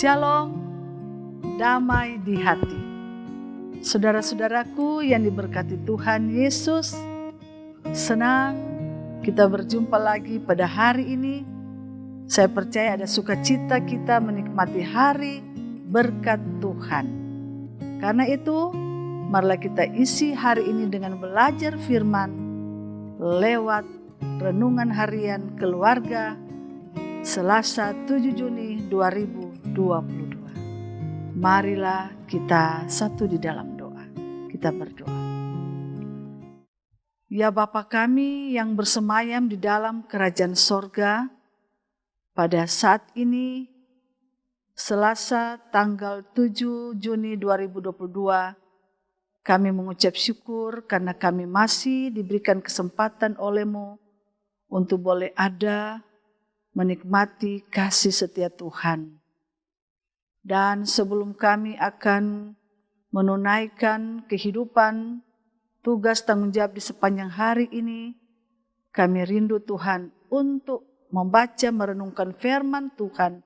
Shalom, damai di hati. Saudara-saudaraku yang diberkati Tuhan Yesus, senang kita berjumpa lagi pada hari ini. Saya percaya ada sukacita kita menikmati hari berkat Tuhan. Karena itu, marilah kita isi hari ini dengan belajar firman lewat renungan harian keluarga Selasa 7 Juni 2022. Marilah kita satu di dalam doa. Kita berdoa. Ya Bapa kami yang bersemayam di dalam kerajaan sorga, pada saat ini Selasa tanggal 7 Juni 2022, kami mengucap syukur karena kami masih diberikan kesempatan oleh-Mu untuk boleh ada menikmati kasih setia Tuhan. Dan sebelum kami akan menunaikan kehidupan, tugas tanggung jawab di sepanjang hari ini, kami rindu Tuhan untuk membaca merenungkan firman Tuhan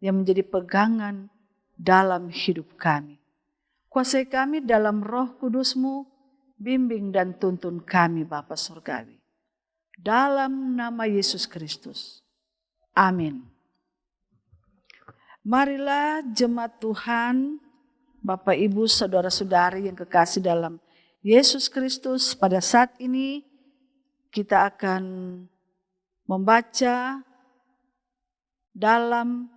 yang menjadi pegangan dalam hidup kami. Kuasai kami dalam Roh Kudus-Mu, bimbing dan tuntun kami Bapa Surgawi. Dalam nama Yesus Kristus. Amin. Marilah jemaat Tuhan, Bapak Ibu, saudara-saudari yang kekasih dalam Yesus Kristus, pada saat ini kita akan membaca dalam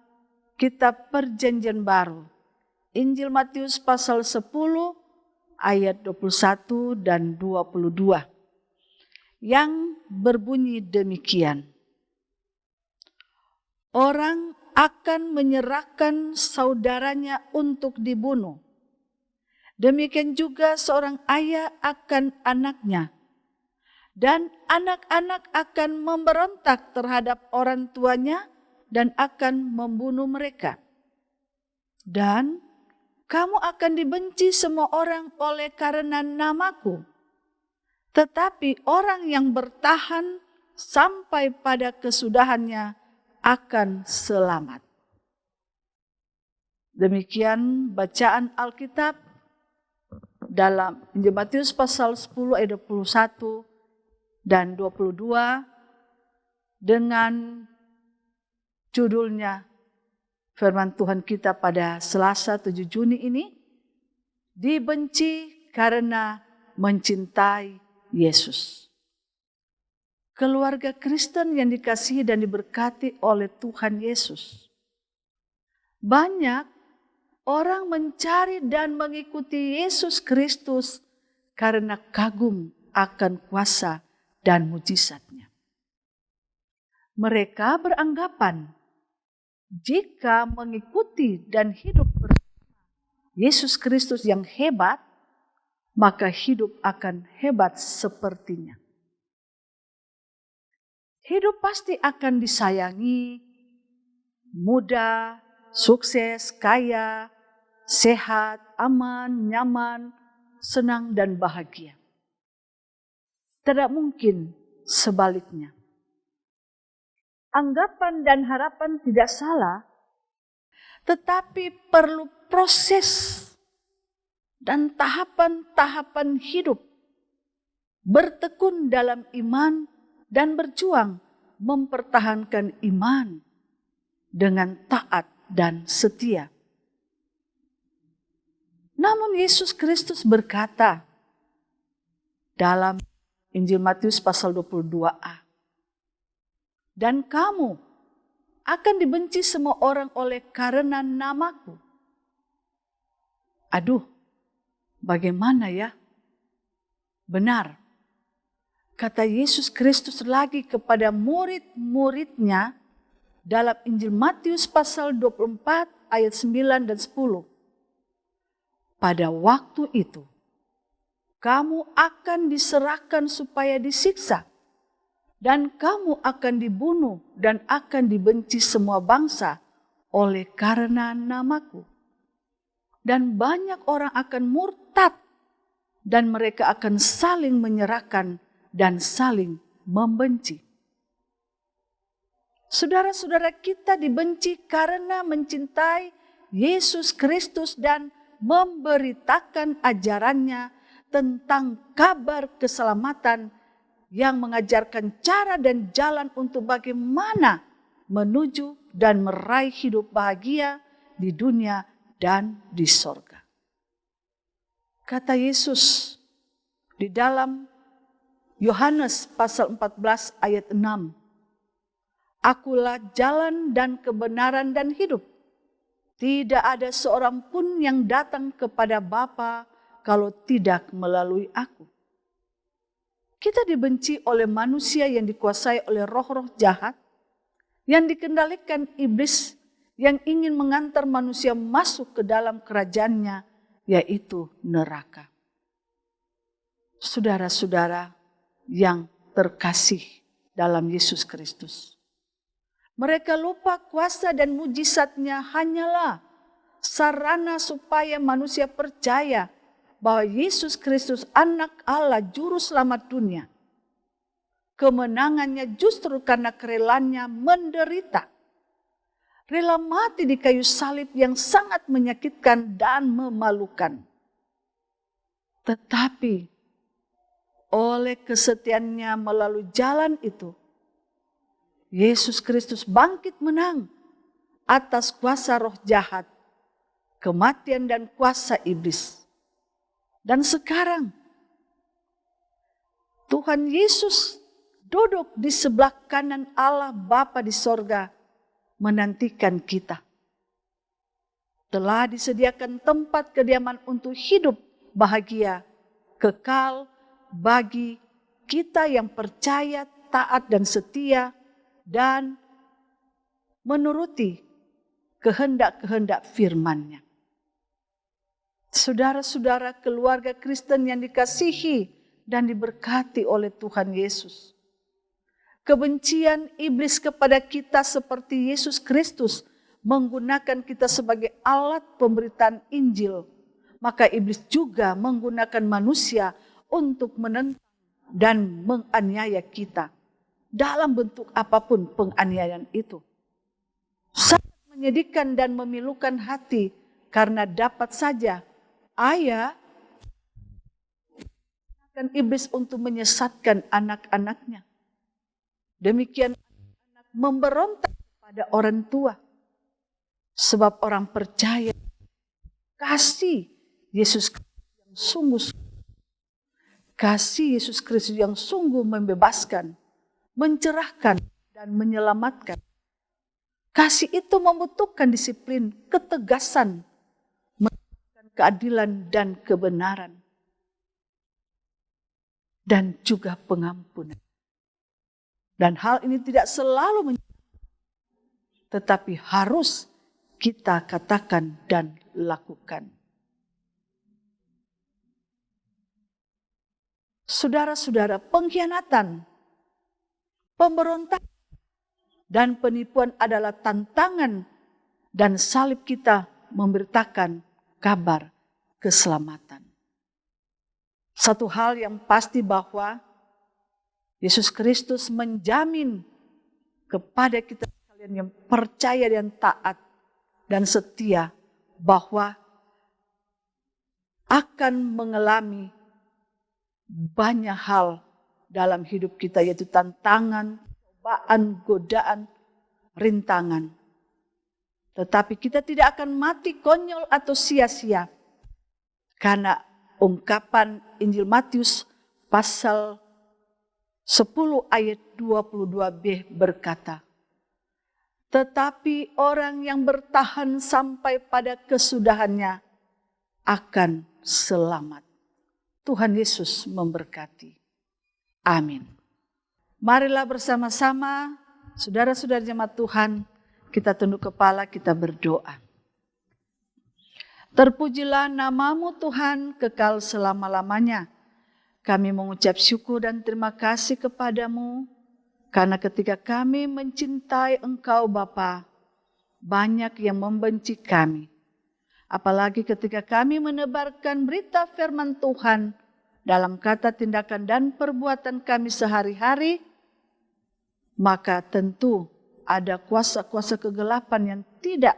kitab Perjanjian Baru, Injil Matius pasal 10 ayat 21 dan 22 yang berbunyi demikian. Orang akan menyerahkan saudaranya untuk dibunuh. Demikian juga seorang ayah akan anaknya. Dan anak-anak akan memberontak terhadap orang tuanya dan akan membunuh mereka. Dan kamu akan dibenci semua orang oleh karena namaku. Tetapi orang yang bertahan sampai pada kesudahannya akan selamat. Demikian bacaan Alkitab dalam Injil Matius pasal 10 ayat 21 dan 22 dengan judulnya firman Tuhan kita pada Selasa 7 Juni ini, dibenci karena mencintai Yesus. Keluarga Kristen yang dikasihi dan diberkati oleh Tuhan Yesus. Banyak orang mencari dan mengikuti Yesus Kristus karena kagum akan kuasa dan mujizatnya. Mereka beranggapan jika mengikuti dan hidup bersama Yesus Kristus yang hebat, maka hidup akan hebat sepertinya. Hidup pasti akan disayangi, mudah, sukses, kaya, sehat, aman, nyaman, senang, dan bahagia. Tidak mungkin sebaliknya. Anggapan dan harapan tidak salah, tetapi perlu proses dan tahapan-tahapan hidup. Bertekun dalam iman dan berjuang mempertahankan iman dengan taat dan setia. Namun Yesus Kristus berkata dalam Injil Matius pasal 22a, dan kamu akan dibenci semua orang oleh karena namaku. Aduh, bagaimana ya? Benar. Kata Yesus Kristus lagi kepada murid-muridnya dalam Injil Matius pasal 24 ayat 9 dan 10. Pada waktu itu, kamu akan diserahkan supaya disiksa, dan kamu akan dibunuh dan akan dibenci semua bangsa oleh karena namaku. Dan banyak orang akan murtad, dan mereka akan saling menyerahkan dan saling membenci. Saudara-saudara kita dibenci karena mencintai Yesus Kristus dan memberitakan ajarannya tentang kabar keselamatan yang mengajarkan cara dan jalan untuk bagaimana menuju dan meraih hidup bahagia di dunia dan di sorga. Kata Yesus di dalam Yohanes pasal 14 ayat 6. Akulah jalan dan kebenaran dan hidup. Tidak ada seorang pun yang datang kepada Bapa kalau tidak melalui aku. Kita dibenci oleh manusia yang dikuasai oleh roh-roh jahat, yang dikendalikan iblis, yang ingin mengantar manusia masuk ke dalam kerajaannya, yaitu neraka. Saudara-saudara yang terkasih dalam Yesus Kristus, mereka lupa kuasa dan mujizatnya hanyalah sarana supaya manusia percaya bahwa Yesus Kristus anak Allah juru selamat dunia. Kemenangannya justru karena kerelannya menderita. Rela mati di kayu salib yang sangat menyakitkan dan memalukan. Tetapi oleh kesetiaannya melalui jalan itu, Yesus Kristus bangkit menang atas kuasa roh jahat, kematian dan kuasa iblis. Dan sekarang Tuhan Yesus duduk di sebelah kanan Allah Bapa di sorga menantikan kita. Telah disediakan tempat kediaman untuk hidup bahagia, kekal bagi kita yang percaya, taat dan setia dan menuruti kehendak-kehendak firman-Nya. Saudara-saudara keluarga Kristen yang dikasihi dan diberkati oleh Tuhan Yesus. Kebencian iblis kepada kita seperti Yesus Kristus menggunakan kita sebagai alat pemberitaan Injil. Maka iblis juga menggunakan manusia untuk menentang dan menganiaya kita. Dalam bentuk apapun penganiayaan itu. Sangat menyedihkan dan memilukan hati karena dapat saja ayah menggunakan iblis untuk menyesatkan anak-anaknya. Demikian anak memberontak kepada orang tua. Sebab orang percaya kasih Yesus Kristus yang sungguh-sungguh. Kasih Yesus Kristus yang sungguh membebaskan, mencerahkan dan menyelamatkan. Kasih itu membutuhkan disiplin, ketegasan, keadilan dan kebenaran. Dan juga pengampunan. Dan hal ini tidak selalu menyenangkan, tetapi harus kita katakan dan lakukan. Saudara-saudara, pengkhianatan, pemberontakan, dan penipuan adalah tantangan dan salib kita memberitakan kabar keselamatan. Satu hal yang pasti bahwa Yesus Kristus menjamin kepada kita sekalian yang percaya dan taat dan setia bahwa akan mengalami banyak hal dalam hidup kita, yaitu tantangan, cobaan, godaan, rintangan. Tetapi kita tidak akan mati konyol atau sia-sia. Karena ungkapan Injil Matius pasal 10 ayat 22b berkata, tetapi orang yang bertahan sampai pada kesudahannya akan selamat. Tuhan Yesus memberkati. Amin. Marilah bersama-sama, saudara-saudara jemaat Tuhan, kita tunduk kepala, kita berdoa. Terpujilah namamu Tuhan kekal selama-lamanya. Kami mengucap syukur dan terima kasih kepadamu, karena ketika kami mencintai Engkau Bapa, banyak yang membenci kami. Apalagi ketika kami menebarkan berita firman Tuhan dalam kata, tindakan, dan perbuatan kami sehari-hari, maka tentu ada kuasa-kuasa kegelapan yang tidak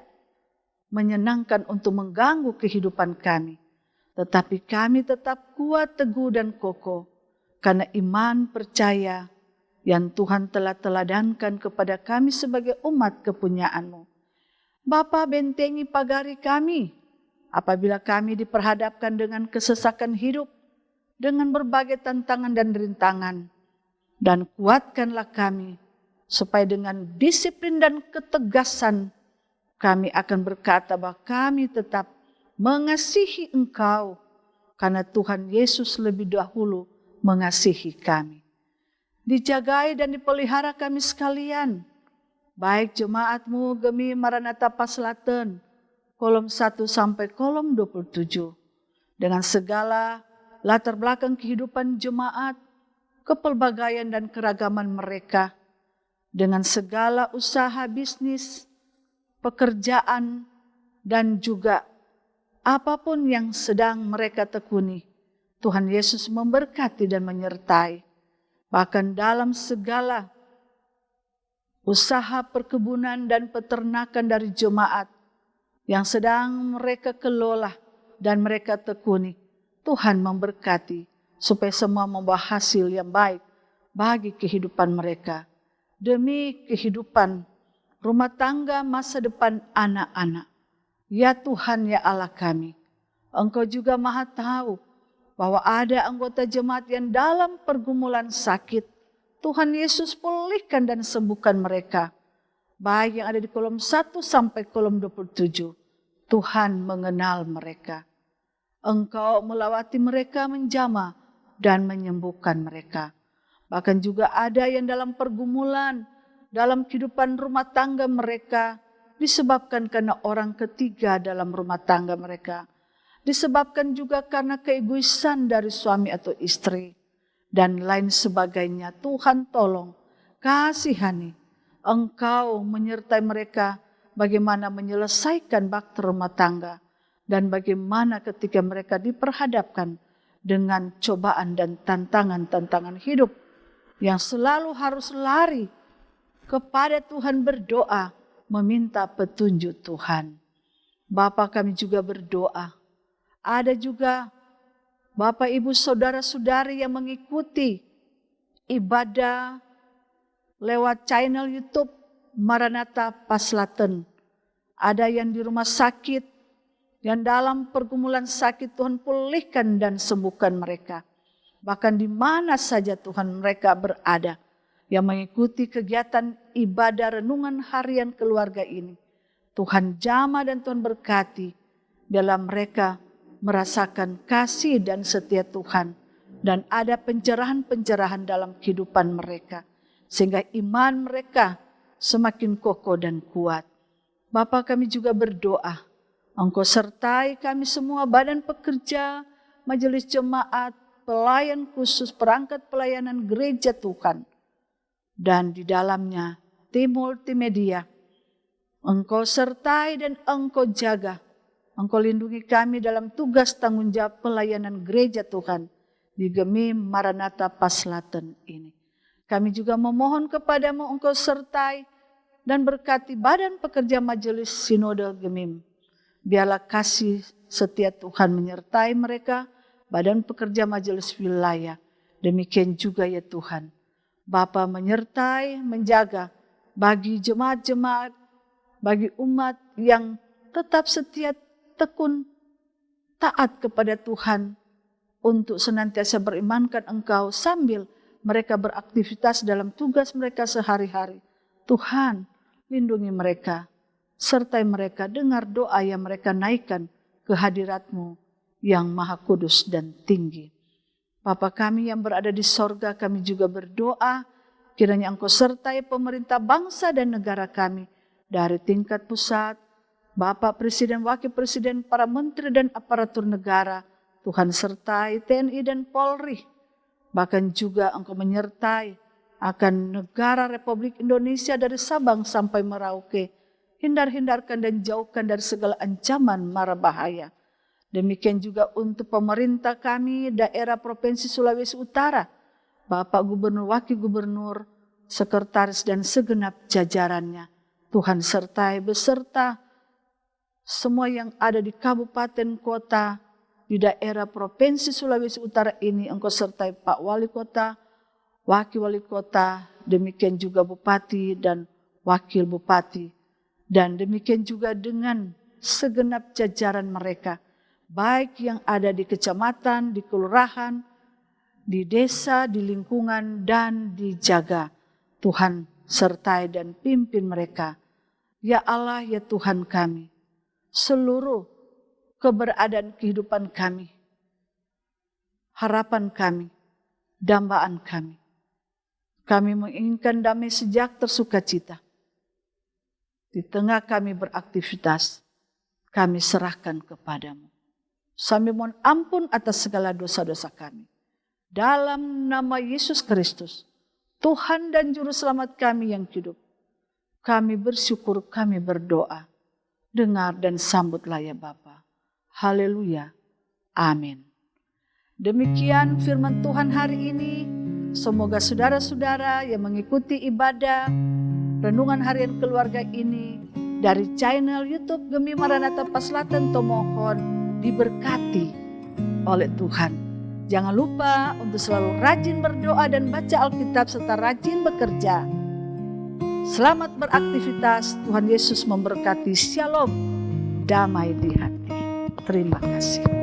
menyenangkan untuk mengganggu kehidupan kami. Tetapi kami tetap kuat, teguh, dan kokoh karena iman percaya yang Tuhan telah teladankan kepada kami sebagai umat kepunyaan-Mu. Bapa, bentengi pagari kami apabila kami diperhadapkan dengan kesesakan hidup, dengan berbagai tantangan dan rintangan. Dan kuatkanlah kami supaya dengan disiplin dan ketegasan kami akan berkata bahwa kami tetap mengasihi Engkau karena Tuhan Yesus lebih dahulu mengasihi kami. Dijagai dan dipelihara kami sekalian, baik jemaat-Mu Gemi Maranatha Paslaten, kolom 1 sampai kolom 27, dengan segala latar belakang kehidupan jemaat, kepelbagaian dan keragaman mereka, dengan segala usaha bisnis, pekerjaan, dan juga apapun yang sedang mereka tekuni. Tuhan Yesus memberkati dan menyertai. Bahkan dalam segala usaha perkebunan dan peternakan dari jemaat yang sedang mereka kelola dan mereka tekuni, Tuhan memberkati supaya semua membawa hasil yang baik bagi kehidupan mereka. Demi kehidupan rumah tangga masa depan anak-anak. Ya Tuhan, ya Allah kami, Engkau juga Maha tahu bahwa ada anggota jemaat yang dalam pergumulan sakit. Tuhan Yesus pulihkan dan sembuhkan mereka. Baik yang ada di kolom 1 sampai kolom 27. Tuhan mengenal mereka. Engkau melawati mereka, menjamah dan menyembuhkan mereka. Bahkan juga ada yang dalam pergumulan dalam kehidupan rumah tangga mereka, disebabkan karena orang ketiga dalam rumah tangga mereka. Disebabkan juga karena keegoisan dari suami atau istri. Dan lain sebagainya. Tuhan tolong, kasihani. Engkau menyertai mereka bagaimana menyelesaikan bakti rumah tangga. Dan bagaimana ketika mereka diperhadapkan dengan cobaan dan tantangan-tantangan hidup. Yang selalu harus lari kepada Tuhan, berdoa, meminta petunjuk Tuhan. Bapa, kami juga berdoa. Ada juga Bapak, Ibu, Saudara-saudari yang mengikuti ibadah lewat channel YouTube Maranatha Paslaten. Ada yang di rumah sakit, yang dalam pergumulan sakit, Tuhan pulihkan dan sembuhkan mereka. Bahkan di mana saja Tuhan mereka berada, yang mengikuti kegiatan ibadah renungan harian keluarga ini. Tuhan jamah dan Tuhan berkati dalam mereka merasakan kasih dan setia Tuhan. Dan ada pencerahan-pencerahan dalam kehidupan mereka. Sehingga iman mereka semakin kokoh dan kuat. Bapa, kami juga berdoa. Engkau sertai kami semua, badan pekerja, majelis jemaat, pelayan khusus, perangkat pelayanan gereja Tuhan. Dan di dalamnya tim multimedia. Engkau sertai dan Engkau jaga. Engkau lindungi kami dalam tugas tanggung jawab pelayanan gereja Tuhan di Gemi Maranatha Paslaten ini. Kami juga memohon kepadamu, Engkau sertai dan berkati badan pekerja majelis sinode Gemim. Biarlah kasih setia Tuhan menyertai mereka, badan pekerja majelis wilayah. Demikian juga ya Tuhan. Bapa menyertai, menjaga bagi jemaat-jemaat, bagi umat yang tetap setia, tekun, taat kepada Tuhan untuk senantiasa berimankan Engkau sambil mereka beraktivitas dalam tugas mereka sehari-hari. Tuhan, lindungi mereka, sertai mereka, dengar doa yang mereka naikkan ke hadirat-Mu yang Maha Kudus dan tinggi. Bapa kami yang berada di sorga, kami juga berdoa, kiranya Engkau sertai pemerintah bangsa dan negara kami, dari tingkat pusat, Bapak Presiden, Wakil Presiden, para menteri dan aparatur negara, Tuhan sertai TNI dan Polri, bahkan juga Engkau menyertai akan negara Republik Indonesia dari Sabang sampai Merauke, hindarkan dan jauhkan dari segala ancaman mara bahaya. Demikian juga untuk pemerintah kami, daerah Provinsi Sulawesi Utara, Bapak Gubernur, Wakil Gubernur, Sekretaris dan segenap jajarannya. Tuhan sertai beserta semua yang ada di kabupaten kota, di daerah Provinsi Sulawesi Utara ini, Engkau sertai Pak Wali Kota, Wakil Wali Kota, demikian juga Bupati dan Wakil Bupati. Dan demikian juga dengan segenap jajaran mereka, baik yang ada di kecamatan, di kelurahan, di desa, di lingkungan, dan dijaga. Tuhan sertai dan pimpin mereka. Ya Allah, ya Tuhan kami, seluruh keberadaan kehidupan kami, harapan kami, dambaan kami. Kami menginginkan damai sejahtera sukacita. Di tengah kami beraktivitas, kami serahkan kepadamu. Kami mohon ampun atas segala dosa-dosa kami. Dalam nama Yesus Kristus, Tuhan dan Juru Selamat kami yang hidup, kami bersyukur, kami berdoa. Dengar dan sambutlah ya Bapa. Haleluya. Amin. Demikian firman Tuhan hari ini. Semoga saudara-saudara yang mengikuti ibadah renungan harian keluarga ini dari channel YouTube Gemi Maranatha Paslatan Tomohon diberkati oleh Tuhan. Jangan lupa untuk selalu rajin berdoa dan baca Alkitab serta rajin bekerja. Selamat beraktivitas. Tuhan Yesus memberkati. Shalom. Damai di hati. Terima kasih.